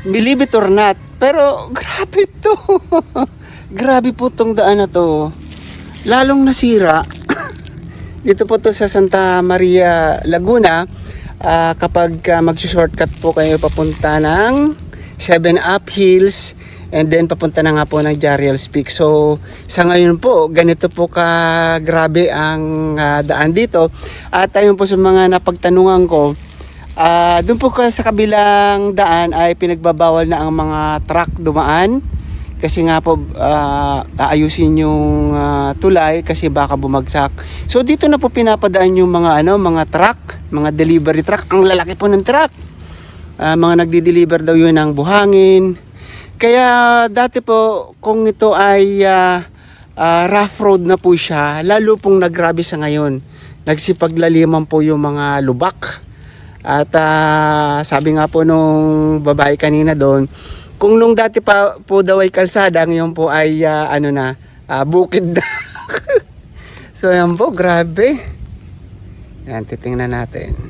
Believe it or not. Pero grabe to. Grabe po tong daan na to. Lalong nasira. Dito po to sa Santa Maria, Laguna. Kapag mag-shortcut po kayo papunta ng 7-Up Hills and then papunta na nga po ng Jariel's Peak. So sa ngayon po ganito po ka grabe ang daan dito. At ayun po sa mga napagtanungan ko, doon po sa kabilang daan ay pinagbabawal na ang mga truck dumaan kasi nga po aayusin yung tulay kasi baka bumagsak. So dito na po pinapadaan yung mga truck, mga delivery truck. Ang lalaki po ng truck. Mga nagdi-deliver daw yun ng buhangin. Kaya dati po kung ito ay rough road na po siya, lalo pong nagrabe sa ngayon. Nagsipaglaliman po yung mga lubak. At sabi nga po nung babae kanina doon, kung nung dati pa po daw ay kalsada, ngayon po ay bukid na. So yan po, grabe. Yan, titingnan natin.